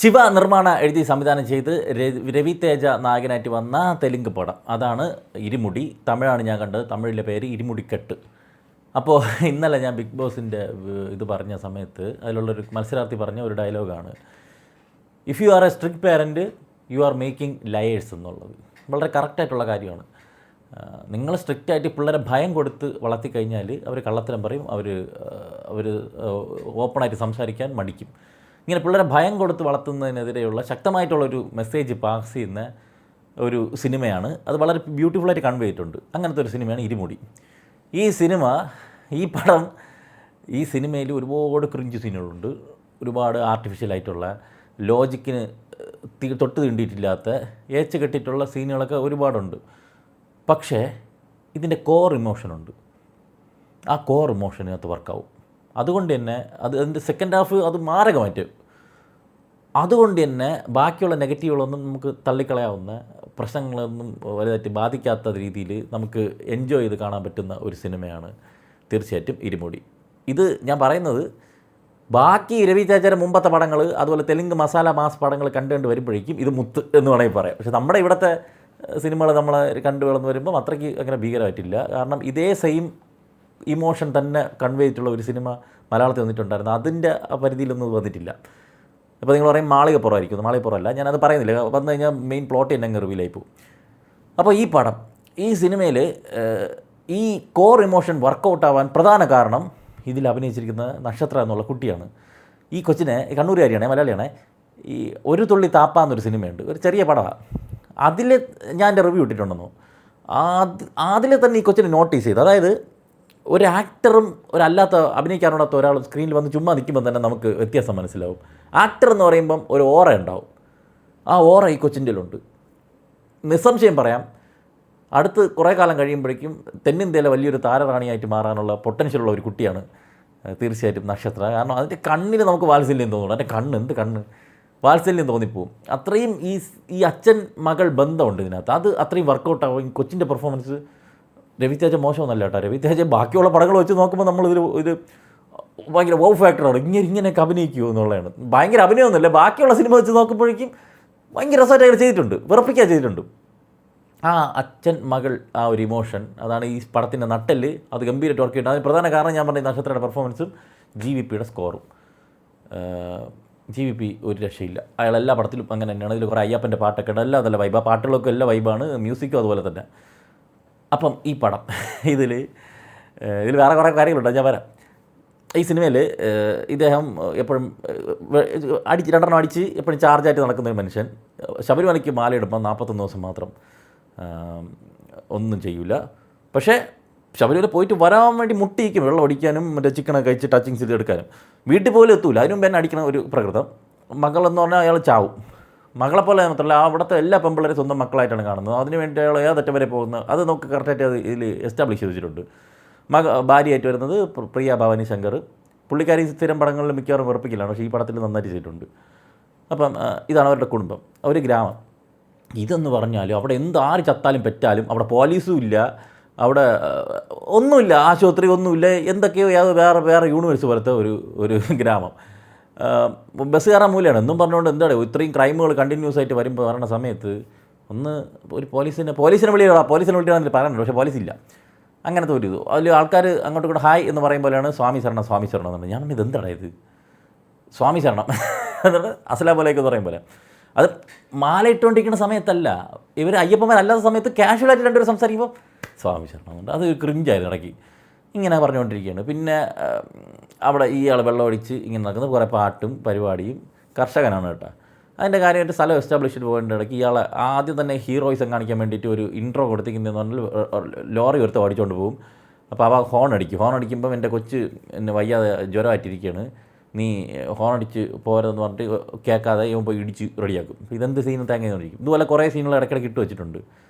ശിവ നിർമ്മാണ എഴുതി സംവിധാനം ചെയ്ത് രവി തേജ നായകനായിട്ട് വന്ന തെലുങ്ക് പടം അതാണ് ഇരുമുടി. തമിഴാണ് ഞാൻ കണ്ടത്. തമിഴിലെ പേര് ഇരുമുടിക്കെട്ട്. അപ്പോൾ ഇന്നലെ ഞാൻ ബിഗ് ബോസിൻ്റെ ഇത് പറഞ്ഞ സമയത്ത് അതിലുള്ളൊരു മത്സരാർത്ഥി പറഞ്ഞ ഒരു ഡയലോഗാണ്, if you are a strict parent you are making liars എന്നുള്ളത്. വളരെ കറക്റ്റായിട്ടുള്ള കാര്യമാണ്. നിങ്ങൾ സ്ട്രിക്റ്റായിട്ട് പിള്ളേരെ ഭയം കൊടുത്ത് വളർത്തിക്കഴിഞ്ഞാൽ അവർ കള്ളത്തരം പറയും, അവർ ഓപ്പണായിട്ട് സംസാരിക്കാൻ മടിക്കും. ഇങ്ങനെ പിള്ളേരെ ഭയം കൊടുത്ത് വളർത്തുന്നതിനെതിരെയുള്ള ശക്തമായിട്ടുള്ളൊരു മെസ്സേജ് പാസ് ചെയ്യുന്ന ഒരു സിനിമയാണ്. അത് വളരെ ബ്യൂട്ടിഫുള്ളായിട്ട് കൺവേ ചെയ്തിട്ടുണ്ട്. അങ്ങനത്തെ ഒരു സിനിമയാണ് ഇരുമുടി. ഈ സിനിമയിൽ ഒരുപാട് ക്രിഞ്ച് സീനുകളുണ്ട്. ഒരുപാട് ആർട്ടിഫിഷ്യലായിട്ടുള്ള ലോജിക്കിന് തൊട്ട് തീണ്ടിയിട്ടില്ലാത്ത ഏച്ച് കെട്ടിയിട്ടുള്ള സീനുകളൊക്കെ ഒരുപാടുണ്ട്. പക്ഷേ ഇതിൻ്റെ കോർ ഇമോഷനുണ്ട്. ആ കോർ ഇമോഷനകത്ത് വർക്കാവും. അതുകൊണ്ട് തന്നെ അതിൻ്റെ സെക്കൻഡ് ഹാഫ് അത് മാരകമായിട്ട്, അതുകൊണ്ട് തന്നെ ബാക്കിയുള്ള നെഗറ്റീവുകളൊന്നും നമുക്ക് തള്ളിക്കളയാവുന്ന, പ്രശ്നങ്ങളൊന്നും വലുതായിട്ട് ബാധിക്കാത്ത രീതിയിൽ നമുക്ക് എൻജോയ് ചെയ്ത് കാണാൻ പറ്റുന്ന ഒരു സിനിമയാണ് തീർച്ചയായിട്ടും ഇരുമുടി. ഇത് ഞാൻ പറയുന്നത് ബാക്കി രവി തേജയുടെ മുമ്പത്തെ പടങ്ങൾ, അതുപോലെ തെലുങ്ക് മസാല മാസ് പടങ്ങൾ കണ്ടുകൊണ്ട് വരുമ്പോഴേക്കും ഇത് മുത്ത് എന്ന് വേണമെങ്കിൽ പറയാം. പക്ഷേ നമ്മുടെ ഇവിടുത്തെ സിനിമകൾ നമ്മൾ കണ്ടു വളർന്ന് വരുമ്പം അത്രയ്ക്ക് അങ്ങനെ ഭീകരമായിട്ടില്ല. കാരണം ഇതേ സെയിം ഇമോഷൻ തന്നെ കൺവേ ചെയ്തിട്ടുള്ള ഒരു സിനിമ മലയാളത്തിൽ വന്നിട്ടുണ്ടായിരുന്നു. അതിൻ്റെ പരിധിയിലൊന്നും വന്നിട്ടില്ല. ഇപ്പോൾ നിങ്ങൾ പറയും മാളികപ്പുറമായിരിക്കും. മാളികപ്പുറമല്ല, ഞാനത് പറയുന്നില്ല. വന്നു കഴിഞ്ഞാൽ മെയിൻ പ്ലോട്ട് തന്നെ അങ്ങ് റിവീലായി പോകും. അപ്പോൾ ഈ സിനിമയിൽ ഈ കോർ ഇമോഷൻ വർക്കൗട്ട് ആവാൻ പ്രധാന കാരണം ഇതിൽ അഭിനയിച്ചിരിക്കുന്ന നക്ഷത്ര എന്നുള്ള കുട്ടിയാണ്. ഈ കൊച്ചിനെ കണ്ണൂരുകാരിയാണ്, മലയാളിയാണ്. ഈ ഒരു തുള്ളി താപ്പ എന്നൊരു സിനിമയുണ്ട്, ഒരു ചെറിയ പടമാണ്. അതിൽ ഞാൻ എൻ്റെ റിവ്യൂ ഇട്ടിട്ടുണ്ടെന്നു. അതിൽ തന്നെ ഈ കൊച്ചിനെ നോട്ടീസ് ചെയ്തു. അതായത് ഒരു ആക്ടറും ഒരല്ലാത്ത അഭിനയിക്കാനുള്ള ഒരാളും സ്ക്രീനിൽ വന്ന് ചുമ്മാ നിൽക്കുമ്പോൾ തന്നെ നമുക്ക് വ്യത്യാസം മനസ്സിലാവും. ആക്ടർ എന്ന് പറയുമ്പം ഒരു ഓറ ഉണ്ടാവും. ആ ഓറ ഈ കൊച്ചിൻ്റെയിലുണ്ട്. നിസ്സംശയം പറയാം, അടുത്ത് കുറേ കാലം കഴിയുമ്പോഴേക്കും തെന്നിന്ത്യയിലെ വലിയൊരു താരറാണിയായിട്ട് മാറാനുള്ള പൊട്ടൻഷ്യലുള്ള ഒരു കുട്ടിയാണ് തീർച്ചയായിട്ടും നക്ഷത്ര. കാരണം അതിൻ്റെ കണ്ണിന് നമുക്ക് വാത്സല്യം തോന്നുന്നു. എൻ്റെ എന്ത് കണ്ണ് വാത്സല്യം തോന്നിപ്പോവും. അത്രയും ഈ അച്ഛൻ മകൾ ബന്ധമുണ്ട് ഇതിനകത്ത്. അത് അത്രയും വർക്കൗട്ടാവും. ഈ കൊച്ചിൻ്റെ പെർഫോമൻസ് രവി തേജ മോശമൊന്നുമല്ല കേട്ടോ. രവി തേജ ബാക്കിയുള്ള പടങ്ങൾ വെച്ച് നോക്കുമ്പോൾ ഇത് ഭയങ്കര വൗ ഫാക്ടറാണ്. ഇങ്ങനെയൊക്കെ അഭിനയിക്കുമോ എന്നുള്ളതാണ്. ഭയങ്കര അഭിനയമൊന്നുമില്ല. ബാക്കിയുള്ള സിനിമ വെച്ച് നോക്കുമ്പോഴേക്കും ഭയങ്കര രസമായിട്ട് ചെയ്തിട്ടുണ്ട്, വിറപ്പിക്കാൻ ചെയ്തിട്ടുണ്ട്. ആ അച്ഛൻ മകൾ ആ ഒരു ഇമോഷൻ, അതാണ് ഈ പടത്തിൻ്റെ നട്ടെല്ല്. അത് ഗംഭീരമായിട്ട് വർക്ക് ചെയ്തിട്ടുണ്ട്. അതിന് പ്രധാന കാരണം ഞാൻ പറഞ്ഞ നക്ഷത്രയുടെ പെർഫോമൻസും GVPയുടെ സ്കോറും. GVP ഒരു രക്ഷയില്ല. അയാൾ എല്ലാ പടത്തിലും അങ്ങനെ തന്നെയാണ്. ഇതിൽ കുറേ അയ്യപ്പൻ്റെ പാട്ടൊക്കെ ഉണ്ട്. എല്ലാം നല്ല വൈബ്. ആ പാട്ടുകളൊക്കെ എല്ലാ വൈബാണ്, മ്യൂസിക്കും അതുപോലെ തന്നെ. അപ്പം ഈ പടം ഇതിൽ വേറെ കുറേ കാര്യങ്ങളുണ്ട്, ഞാൻ വരാം. ഈ സിനിമയിൽ ഇദ്ദേഹം എപ്പോഴും രണ്ടെണ്ണം അടിച്ച് എപ്പോഴും ചാർജായിട്ട് നടക്കുന്ന ഒരു മനുഷ്യൻ. ശബരിമലയ്ക്ക് മാലയിടുമ്പോൾ 41 ദിവസം മാത്രം ഒന്നും ചെയ്യില്ല. പക്ഷേ ശബരിമല പോയിട്ട് വരാൻ വേണ്ടി മുട്ടിയിരിക്കും, വെള്ളം അടിക്കാനും മറ്റേ ചിക്കനൊക്കെ കഴിച്ച് ടച്ചിങ് ചെയ്ത് എടുക്കാനും. വീട്ടിൽ പോലും എത്തൂല. അതിനു മുമ്പ് തന്നെ അടിക്കണ ഒരു പ്രകൃതം. മകളെന്ന് പറഞ്ഞാൽ അയാൾ ചാവും. മകളെപ്പോലെ മാത്രമല്ല, അവിടുത്തെ എല്ലാ പെമ്പിള്ളേരും സ്വന്തം മക്കളായിട്ടാണ് കാണുന്നത്. അതിന് വേണ്ടി അയാൾ ഏതറ്റം വരെ പോകുന്നത് അത് നമുക്ക് കറക്റ്റായിട്ട് അത് ഇതിൽ എസ്റ്റാബ്ലിഷ് ചെയ്ത് വെച്ചിട്ടുണ്ട്. ഭാര്യയായിട്ട് വരുന്നത് പ്രിയ ഭവാനി ശങ്കർ. പുള്ളിക്കാരി സ്ഥിരം പടങ്ങളിൽ മിക്കവാറും വെറുപ്പിക്കില്ലാണ്, പക്ഷേ ഈ പടത്തിൽ നന്നായിട്ട് ചെയ്തിട്ടുണ്ട്. അപ്പം ഇതാണ് അവരുടെ കുടുംബം, ഒരു ഗ്രാമം. ഇതെന്ന് പറഞ്ഞാലും അവിടെ ആര് ചത്താലും പെറ്റാലും അവിടെ പോലീസും ഇല്ല, അവിടെ ഒന്നുമില്ല, ആശുപത്രി ഒന്നുമില്ല, എന്തൊക്കെയോ വേറെ യൂണിവേഴ്സ് പോലത്തെ ഒരു ഗ്രാമം. ബസ് കയറാൻ മൂലമാണ് എന്നും പറഞ്ഞുകൊണ്ട് എന്താണ് ഇത്രയും ക്രൈമുകൾ കണ്ടിന്യൂസ് ആയിട്ട് വരണ സമയത്ത് ഒരു പോലീസിനെ വിളിയാണെന്ന് പറയാനുണ്ട്. പക്ഷേ പോലീസില്ല. അങ്ങനത്തെ ഒരു ഇത് അതിൽ ആൾക്കാർ അങ്ങോട്ടും കൂടെ ഹായ് എന്ന് പറയും പോലെയാണ് സ്വാമി ശരണം എന്നുണ്ട്. ഞാൻ പറഞ്ഞത് എന്താണ് ഇത് സ്വാമി ശരണം എന്നിട്ട് അസ്സലാമു പറയും പോലെ. അത് മാല ഇട്ടുകൊണ്ടിരിക്കുന്ന സമയത്തല്ല, ഇവർ അയ്യപ്പന്മാരല്ലാത്ത സമയത്ത് കാഷ്വലായിട്ട് രണ്ടുപേരും സംസാരിക്കുമ്പോൾ സ്വാമി ശരണം എന്നുണ്ട്. അത് ക്രിഞ്ചായിരുന്നു ഇടയ്ക്ക്. ഇങ്ങനെ പറഞ്ഞുകൊണ്ടിരിക്കുകയാണ്. പിന്നെ അവിടെ ഇയാൾ വെള്ളമടിച്ച് ഇങ്ങനെ നടക്കുന്ന കുറേ പാട്ടും പരിപാടിയും. കർഷകനാണ് കേട്ടോ. അതിൻ്റെ കാര്യമായിട്ട് സ്ഥലം എസ്റ്റാബ്ലിഷ് ചെയ്ത് പോകേണ്ട ഇടയ്ക്ക് ഇയാളെ ആദ്യം തന്നെ ഹീറോയിസം കാണിക്കാൻ വേണ്ടിയിട്ട് ഒരു ഇൻട്രോ കൊടുത്തിരിക്കുന്നതെന്ന് പറഞ്ഞാൽ ലോറി ഒരുത്ത് ഓടിച്ചുകൊണ്ട് പോകും. അപ്പോൾ അവ ഹോൺ അടിക്കുമ്പം എൻ്റെ കൊച്ച് എന്നെ വയ്യാതെ ജ്വരമായിട്ടിരിക്കുകയാണ്, നീ ഹോൺ അടിച്ച് പോരെന്ന് പറഞ്ഞിട്ട് കേൾക്കാതെ ഇവൻ പോയി ഇടിച്ച് റെഡിയാക്കും. ഇതെന്ത് സീനും തേങ്ങയൊന്നിരിക്കും. ഇതുപോലെ കുറേ സീനുകൾ ഇടയ്ക്കിടയ്ക്ക് ഇട്ട് വെച്ചിട്ടുണ്ട്.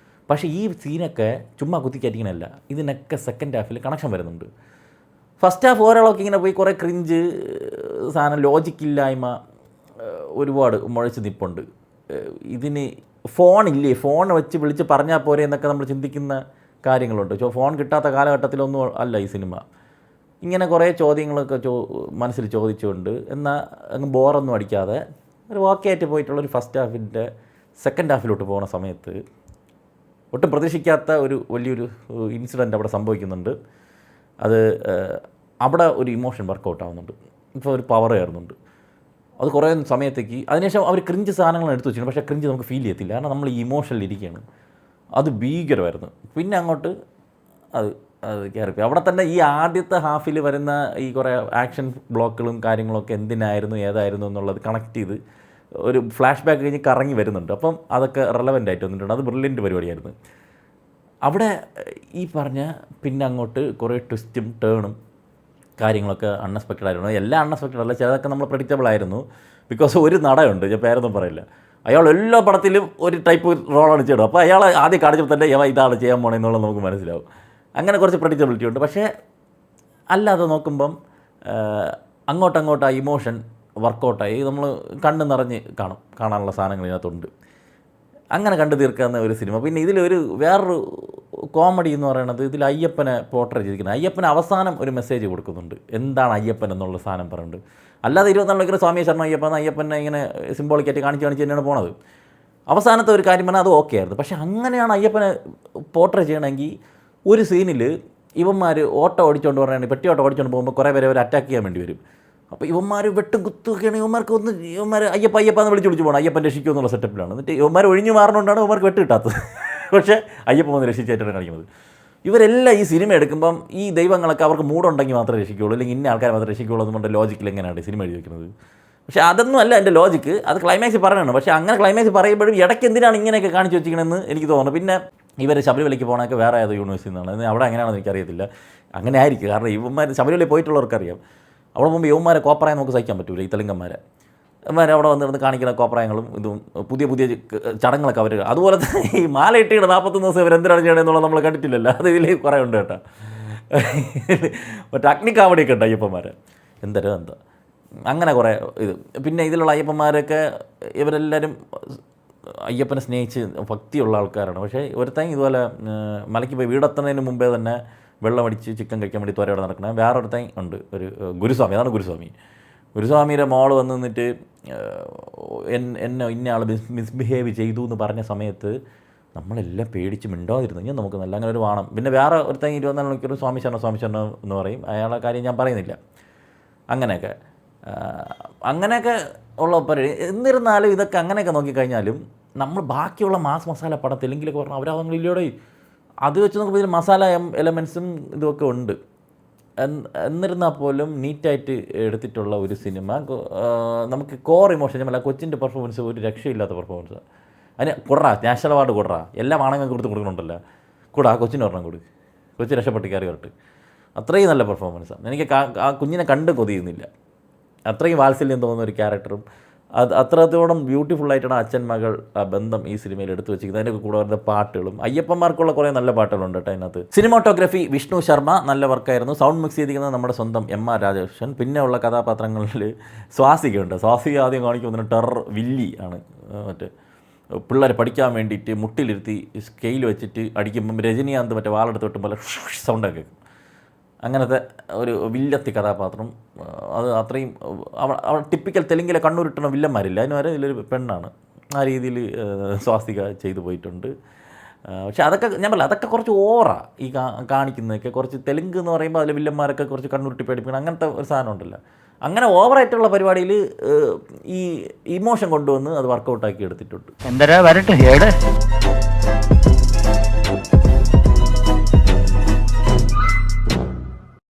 പക്ഷേ ഈ സീനൊക്കെ ചുമ്മാ കുത്തിക്കയറ്റിക്കണല്ല, ഇതിനൊക്കെ സെക്കൻഡ് ഹാഫിൽ കണക്ഷൻ വരുന്നുണ്ട്. ഫസ്റ്റ് ഹാഫ് ഓരോളൊക്കെ ഇങ്ങനെ പോയി കുറേ ക്രിഞ്ച് സാധനം, ലോജിക്കില്ലായ്മ ഒരുപാട് മുഴച്ച് നിൽപ്പുണ്ട്. ഇതിന് ഫോണില്ലേ, ഫോൺ വെച്ച് വിളിച്ച് പറഞ്ഞാൽ പോരെ എന്നൊക്കെ നമ്മൾ ചിന്തിക്കുന്ന കാര്യങ്ങളുണ്ട്. ഫോൺ കിട്ടാത്ത കാലഘട്ടത്തിലൊന്നും അല്ല ഈ സിനിമ. ഇങ്ങനെ കുറേ ചോദ്യങ്ങളൊക്കെ മനസ്സിൽ ചോദിച്ചുകൊണ്ട് എന്നാൽ അങ്ങ് ബോറൊന്നും അടിക്കാതെ ഒരു ഓക്കെ ആയിട്ട് പോയിട്ടുള്ള ഒരു ഫസ്റ്റ് ഹാഫിൻ്റെ സെക്കൻഡ് ഹാഫിലോട്ട് പോകുന്ന സമയത്ത് ഒട്ടും പ്രതീക്ഷിക്കാത്ത ഒരു വലിയൊരു ഇൻസിഡൻറ്റ് അവിടെ സംഭവിക്കുന്നുണ്ട്. അത് അവിടെ ഒരു ഇമോഷൻ വർക്കൗട്ട് ആവുന്നുണ്ട്. ഇപ്പോൾ ഒരു പവർ കയറുന്നുണ്ട്. അത് കുറേ സമയത്തേക്ക് അതിനുശേഷം അവർ ക്രിഞ്ച് സാധനങ്ങൾ എടുത്ത് വെച്ചിട്ടുണ്ട്. പക്ഷേ ക്രിഞ്ച് നമുക്ക് ഫീൽ ചെയ്യത്തില്ല, കാരണം നമ്മൾ ഈ ഇമോഷനിൽ ഇരിക്കുകയാണ്. അത് ഭീകരമായിരുന്നു. പിന്നെ അങ്ങോട്ട് അത് കയറിപ്പോയി. അവിടെ തന്നെ ഈ ആദ്യത്തെ ഹാഫിൽ വരുന്ന ഈ കുറേ ആക്ഷൻ ബ്ലോക്കുകളും കാര്യങ്ങളൊക്കെ എന്തിനായിരുന്നു ഏതായിരുന്നു എന്നുള്ളത് കണക്ട് ചെയ്ത് ഒരു ഫ്ലാഷ് ബാക്ക് കഴിഞ്ഞ് കറങ്ങി വരുന്നുണ്ട്. അപ്പം അതൊക്കെ റെലവൻ്റ് ആയിട്ട് വന്നിട്ടുണ്ട്. അത് ബ്രില്യൻറ്റ് പരിപാടിയായിരുന്നു. അവിടെ ഈ പറഞ്ഞ പിന്നെ അങ്ങോട്ട് കുറേ ട്വിസ്റ്റും ടേണും കാര്യങ്ങളൊക്കെ അൺഎക്സ്പെക്റ്റഡ് ആയിരുന്നു. എല്ലാം അൺഎക്സ്പെക്റ്റഡ് അല്ല, ചിലതൊക്കെ നമ്മൾ പ്രെഡിക്റ്റബിൾ ആയിരുന്നു. ബിക്കോസ് ഒരു നടയുണ്ട്, ഞാൻ പേരൊന്നും പറയില്ല, അയാൾ എല്ലാ പടത്തിലും ഒരു ടൈപ്പ് റോളാണ് ചെയ്തത്. അപ്പോൾ അയാൾ ആദ്യം കാണിച്ചപ്പോൾ തന്നെ ഇതാണ് ചെയ്യാൻ പോകണമെന്നുള്ളത് നമുക്ക് മനസ്സിലാവും. അങ്ങനെ കുറച്ച് പ്രെഡിക്റ്റബിലിറ്റി ഉണ്ട്. പക്ഷേ അല്ലാതെ നോക്കുമ്പം അങ്ങോട്ടങ്ങോട്ട് ആ ഇമോഷൻ വർക്കൗട്ടായി നമ്മൾ കണ്ണ് നിറഞ്ഞ് കാണാനുള്ള സാധനങ്ങൾ ഇതിനകത്തുണ്ട്. അങ്ങനെ കണ്ടു തീർക്കാവുന്ന ഒരു സിനിമ. പിന്നെ ഇതിലൊരു വേറൊരു കോമഡി എന്ന് പറയുന്നത്, ഇതിൽ അയ്യപ്പനെ പോർട്രേറ്റ് ചെയ്തിരിക്കുന്നത്. അയ്യപ്പന് അവസാനം ഒരു മെസ്സേജ് കൊടുക്കുന്നുണ്ട്, എന്താണ് അയ്യപ്പൻ എന്നുള്ള സാധനം പറയുന്നുണ്ട്. അല്ലാതെ 24 മണിക്കൂർ സ്വാമി ശരണം അയ്യപ്പനെ ഇങ്ങനെ സിംബോളിക്കായിട്ട് കാണിച്ച് തന്നെയാണ് പോണത്. അവസാനത്തെ ഒരു കാര്യം പറഞ്ഞാൽ അത് ഓക്കെ ആയിരുന്നു. പക്ഷേ അങ്ങനെയാണ് അയ്യപ്പനെ പോർട്രേറ്റ് ചെയ്യണമെങ്കിൽ ഒരു സീനിൽ ഇവന്മാർ ഓട്ടോ ഓടിച്ചുകൊണ്ട് പറയുകയാണ്, പെട്ടി ഓട്ടോ ഓടിച്ചുകൊണ്ട് പോകുമ്പോൾ കുറേ പേരെ അവർ അറ്റാക്ക് ചെയ്യാൻ വേണ്ടി വരും. അപ്പോൾ ഇവന്മാർ വെട്ടും കുത്തുകയാണ്. ഇവന്മാർ അയ്യപ്പാന്ന് വിളിച്ച് പോകണം, അയ്യപ്പൻ രക്ഷിക്കും എന്നുള്ള സെറ്റപ്പിലാണ്. എന്നിട്ട് ഇവന്മാർ ഒഴിഞ്ഞു മാറുന്നതുകൊണ്ടാണ് ഇവന്മാർക്ക് വെട്ട് കിട്ടാത്തത്. പക്ഷേ അയ്യപ്പൻ വന്ന് രക്ഷിച്ചായിട്ടാണ് കാണിക്കുന്നത്. ഇവരെല്ലാം ഈ സിനിമ എടുക്കുമ്പം ഈ ദൈവങ്ങളൊക്കെ അവർക്ക് മൂടുണ്ടെങ്കിൽ മാത്രമേ രക്ഷിക്കുകയുള്ളൂ, അല്ലെങ്കിൽ ഇന്ന ആൾക്കാരെ മാത്രമേ രക്ഷിക്കുകയുള്ളൂ എന്നുകൊണ്ട് ലോജിക്കിൽ എങ്ങനെയാണ് സിനിമ എഴുതി വയ്ക്കുന്നത്. പക്ഷേ അതൊന്നും അല്ല എൻ്റെ ലോജിക്ക്, അത് ക്ലൈമാക്സ് പറയണം. പക്ഷേ അങ്ങനെ ക്ലൈമാക്സ് പറയുമ്പോഴും ഇടയ്ക്ക് എന്തിനാണ് ഇങ്ങനെയൊക്കെ കാണിച്ച് വെച്ചിരിക്കണമെന്ന് എനിക്ക് തോന്നുന്നു. പിന്നെ ഇവർ ശബരിമലയ്ക്ക് പോകണമൊക്കെ വേറെ ഏതോ യൂണിവേഴ്സിറ്റിയിൽ നിന്നാണ്, അവിടെ എങ്ങനെയാണെന്ന് എനിക്കറിയത്തില്ല. അങ്ങനെ ആയിരിക്കും, കാരണം ഇവന്മാർ ശബരിമലയിൽ പോയിട്ടുള്ളവർക്കറിയാം. അവിടെ മുമ്പ് യവന്മാരെ കോപ്രായം നമുക്ക് സഹിക്കാൻ പറ്റില്ല. ഈ തെലുങ്കന്മാരെ അവിടെ വന്നിരുന്ന് കാണിക്കുന്ന കോപ്രായങ്ങളും ഇതും പുതിയ ചടങ്ങുകളൊക്കെ അവർ, അതുപോലെ തന്നെ ഈ മാലയിട്ടിയുടെ 41 ദിവസം ഇവർ എന്തിനാണ് ചെയ്യണമെന്നുള്ളത് നമ്മൾ കണ്ടിട്ടില്ലല്ലോ. അത് ഇതിൽ കുറേ ഉണ്ട് കേട്ടോ. മറ്റേ അഗ്നിക്കാവടിയൊക്കെ ഉണ്ട് അയ്യപ്പന്മാരെ, എന്താ അങ്ങനെ കുറേ ഇത്. പിന്നെ ഇതിലുള്ള അയ്യപ്പന്മാരൊക്കെ ഇവരെല്ലാവരും അയ്യപ്പനെ സ്നേഹിച്ച് ഭക്തിയുള്ള ആൾക്കാരാണ്. പക്ഷേ ഒരുത്തൻ ഇതുപോലെ മലയ്ക്ക് പോയി വീടെത്തുന്നതിന് മുമ്പേ തന്നെ വെള്ളമടിച്ച് ചിക്കൻ കഴിക്കാൻ വേണ്ടി തോരയോടെ നടക്കണ വേറൊരുത്തൻ ഉണ്ട്, ഒരു ഗുരുസ്വാമി. അതാണ് ഗുരുസ്വാമിയുടെ മോള് വന്ന് നിന്നിട്ട് എന്നെ ഇന്ന ആൾ മിസ്ബിഹേവ് ചെയ്തു എന്ന് പറഞ്ഞ സമയത്ത് നമ്മളെല്ലാം പേടിച്ച് മിണ്ടാതിരുന്നു. ഞാൻ നമുക്ക് നല്ല അങ്ങനെ ഒരു വേണം. പിന്നെ വേറെ ഒരുത്തൻ 24 മണിക്കൂർ സ്വാമി ശരണം എന്ന് പറയും. അയാളുടെ കാര്യം ഞാൻ പറയുന്നില്ല. അങ്ങനെയൊക്കെ ഉള്ള പരിപാടി. എന്നിരുന്നാലും ഇതൊക്കെ അങ്ങനെയൊക്കെ നോക്കിക്കഴിഞ്ഞാലും നമ്മൾ ബാക്കിയുള്ള മാസ് മസാല പടത്തില്ലെങ്കിലൊക്കെ പറഞ്ഞാൽ അവരതൊന്നുമില്ലോടെ അത് വെച്ച് നോക്കുമ്പോൾ ഇതിൽ മസാല എലമെൻസും ഇതുമൊക്കെ ഉണ്ട്. എന്നിരുന്നാൽ പോലും നീറ്റായിട്ട് എടുത്തിട്ടുള്ള ഒരു സിനിമ. നമുക്ക് കോർ ഇമോഷൻ ഞാൻ കൊച്ചിൻ്റെ പെർഫോമൻസ് ഒരു രക്ഷയില്ലാത്ത പെർഫോമൻസാണ്. അതിന് നാഷണൽ അവാർഡ് എല്ലാം ആണുങ്ങൾക്ക് കൊടുക്കുന്നുണ്ടല്ലോ. കൊച്ചിന് ഒരെണ്ണം കൊച്ചി രക്ഷപ്പെട്ട് കയറി വരട്ട്. അത്രയും നല്ല പെർഫോമൻസാണ്. എനിക്ക് ആ കുഞ്ഞിനെ കണ്ട് കൊതിയുന്നില്ല. അത്രയും വാത്സല്യം തോന്നുന്ന ഒരു ക്യാരക്ടറും അത്രത്തോളം ബ്യൂട്ടിഫുള്ളായിട്ടാണ് അച്ഛൻ മകൾ ആ ബന്ധം ഈ സിനിമയിൽ എടുത്തു വെച്ചിരിക്കുന്നത്. അതിൻ്റെ കൂടെ വരുന്ന പാട്ടുകളും അയ്യപ്പന്മാർക്കുള്ള കുറേ നല്ല പാട്ടുകളുണ്ട് കേട്ടോ അതിനകത്ത്. സിനിമാറ്റോഗ്രഫി വിഷ്ണു ശർമ്മ നല്ല വർക്കായിരുന്നു. സൗണ്ട് മിക്സ് ചെയ്തിരിക്കുന്നത് നമ്മുടെ സ്വന്തം MR രാജകൃഷ്ണൻ. പിന്നെ ഉള്ള കഥാപാത്രങ്ങളിൽ സ്വാസികയുണ്ട്. സ്വാസിക ആദ്യം കാണിക്കുന്ന ടെറർ വില്ലി ആണ്. മറ്റേ പിള്ളേരെ പഠിക്കാൻ വേണ്ടിയിട്ട് മുട്ടിലിരുത്തി സ്കെയിൽ വെച്ചിട്ട് അടിക്കുമ്പം രജനീകാന്ത് മറ്റേ വാളെടുത്ത് വെട്ടും പോലെ സൗണ്ടൊക്കെ കേൾക്കും. അങ്ങനത്തെ ഒരു വില്ലത്തി കഥാപാത്രം. അത് അത്രയും അവ ടിപ്പിക്കൽ തെലുങ്കിലെ കണ്ണൂരിട്ടുന്ന വില്ലന്മാരില്ല, അതിന് വരെ ഇതിലൊരു പെണ്ണാണ്. ആ രീതിയിൽ സ്വാസ്തിക ചെയ്തു പോയിട്ടുണ്ട്. പക്ഷെ അതൊക്കെ ഞാൻ പറഞ്ഞില്ല, അതൊക്കെ കുറച്ച് ഓവറാണ് ഈ കാണിക്കുന്നതൊക്കെ. കുറച്ച് തെലുങ്ക് എന്ന് പറയുമ്പോൾ അതിൽ വില്ലന്മാരൊക്കെ കുറച്ച് കണ്ണൂരിട്ടി പേടിപ്പിക്കണം, അങ്ങനത്തെ ഒരു സാധനം ഉണ്ടല്ലോ. അങ്ങനെ ഓവറായിട്ടുള്ള പരിപാടിയിൽ ഈ ഇമോഷൻ കൊണ്ടുവന്ന് അത് വർക്കൗട്ടാക്കി എടുത്തിട്ടുണ്ട്. എന്തരാ വരട്ടെ.